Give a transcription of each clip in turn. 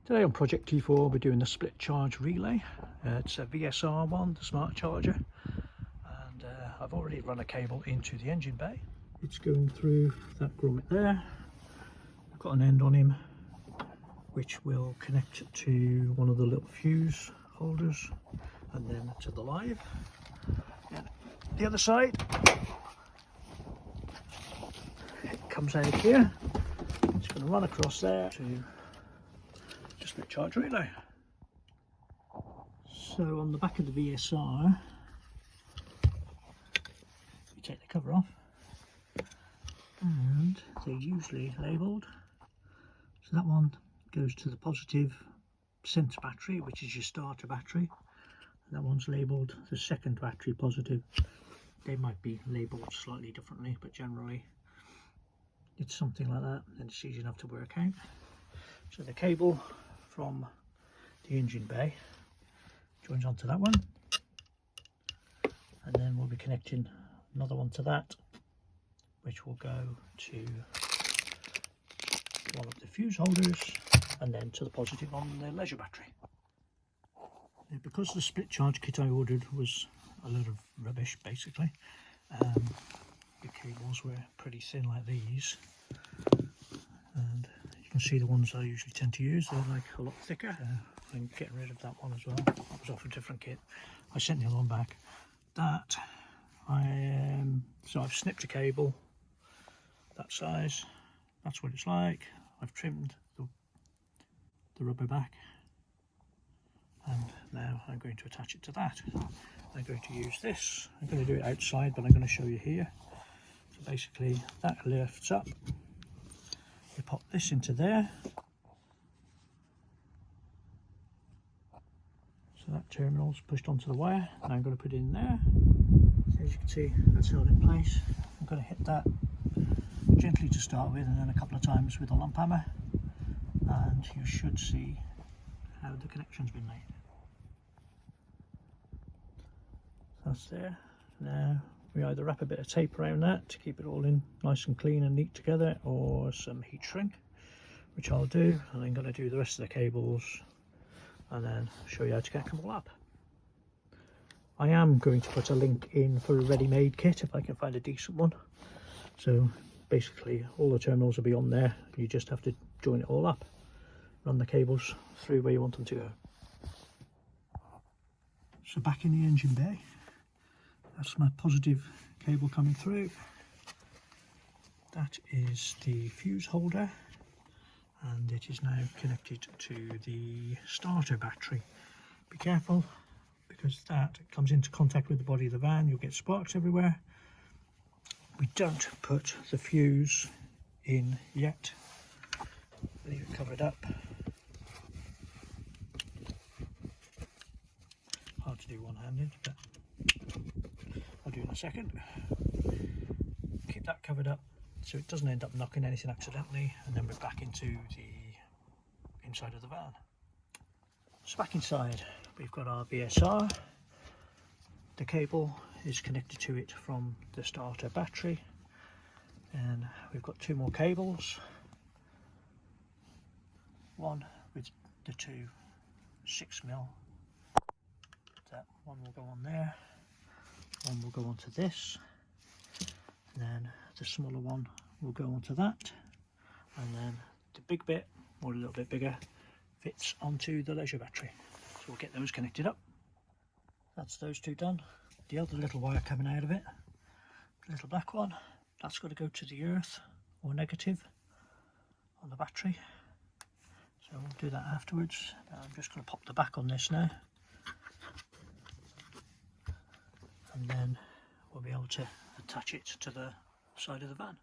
Today on Project T4 we're doing the split charge relay. It's a VSR one, the smart charger, and I've already run a cable into the engine bay. It's going through that grommet there. I've got an end on him which will connect to one of the little fuse holders and then to the live. And the other side, it comes out here. It's going to run across there to split charge relay. So on the back of the VSR, you take the cover off, and they're usually labelled. So that one goes to the positive center battery, which is your starter battery. And that one's labelled the second battery positive. They might be labelled slightly differently, but generally it's something like that, and it's easy enough to work out. So the cable from the engine bay joins onto that one, and then we'll be connecting another one to that, which will go to one of the fuse holders and then to the positive on the leisure battery. Because the split charge kit I ordered was a load of rubbish basically, the cables were pretty thin like these, and you can see the ones I usually tend to use, they're like a lot thicker. I'm getting rid of that one as well. That was off a different kit. I sent the other one back. That so I've snipped a cable that size. That's what it's like. I've trimmed the rubber back, and now I'm going to attach it to that. I'm going to use this. I'm going to do it outside, but I'm going to show you here. So basically that lifts up. You pop this into there. So that terminal's pushed onto the wire, and I'm going to put it in there. So as you can see, that's held in place. I'm going to hit that gently to start with, and then a couple of times with a lump hammer, and you should see how the connection's been made. That's there. Now we either wrap a bit of tape around that to keep it all in nice and clean and neat together, or some heat shrink, which I'll do, and I'm going to do the rest of the cables and then show you how to connect them all up. I am going to put a link in for a ready-made kit if I can find a decent one. So basically all the terminals will be on there, you just have to join it all up, run the cables through where you want them to go. So back in the engine bay, that's my positive cable coming through. That is the fuse holder, and it is now connected to the starter battery. Be careful, because that comes into contact with the body of the van, you'll get sparks everywhere. We don't put the fuse in yet. Leave it covered up. Hard to do one-handed, but I'll do it in a second. Keep that covered up so it doesn't end up knocking anything accidentally, and then we're back into the inside of the van. So back inside, we've got our VSR. The cable is connected to it from the starter battery, and we've got two more cables. One with the two 6mm. That one will go on there. One will go onto this, and then the smaller one will go onto that, and then the big bit, or a little bit bigger, fits onto the leisure battery. So we'll get those connected up. That's those two done. The other little wire coming out of it, the little black one, that's got to go to the earth or negative on the battery. So we'll do that afterwards. I'm just going to pop the back on this now, and then we'll be able to attach it to the side of the van.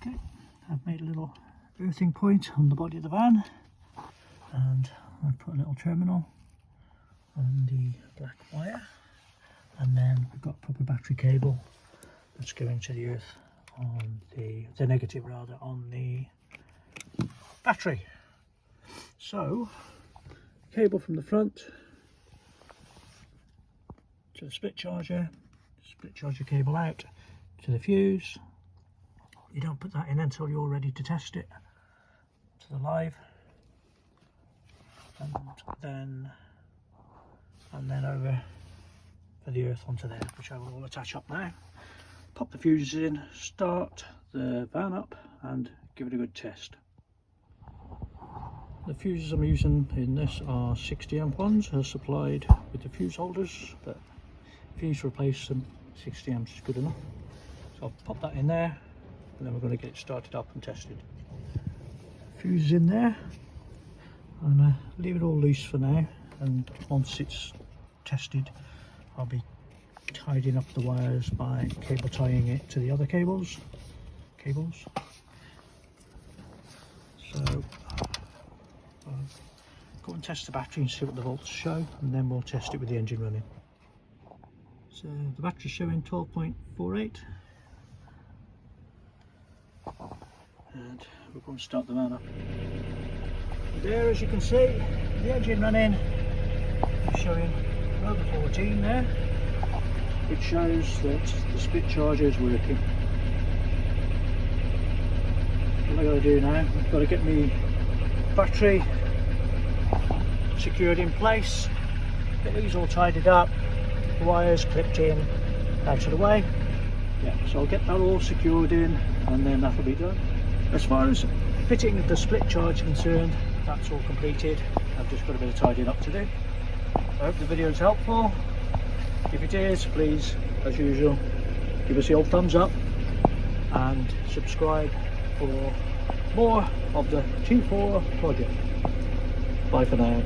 Okay, I've made a little earthing point on the body of the van, and I've put a little terminal on the black wire, and then we've got proper battery cable that's going to the earth on the negative rather, on the battery. So cable from the front to the split charger cable out to the fuse. You don't put that in until you're ready to test it to the live. and then over for the earth onto there, which I will all attach up now. Pop the fuses in, start the van up and give it a good test. The fuses I'm using in this are 60 amp ones, are supplied with the fuse holders, but if you need to replace them, 60 amps is good enough. So I'll pop that in there and then we're going to get it started up and tested. Fuse in there. I'm going to leave it all loose for now, and once it's tested I'll be tidying up the wires by cable tying it to the other cables. So I'll go and test the battery and see what the volts show, and then we'll test it with the engine running. So the battery's showing 12.48, and we're going to start the van up. There, as you can see, the engine running is showing over 14 there, which shows that the split charger is working. What I've got to do now, I've got to get my battery secured in place, get these all tidied up, the wires clipped in, out of the way. Yeah, so I'll get that all secured in and then that'll be done. As far as fitting the split charge is concerned, that's all completed. I've just got a bit of tidying up to do. I hope the video is helpful. If it is, please, as usual, give us the old thumbs up and subscribe for more of the T4 project. Bye for now.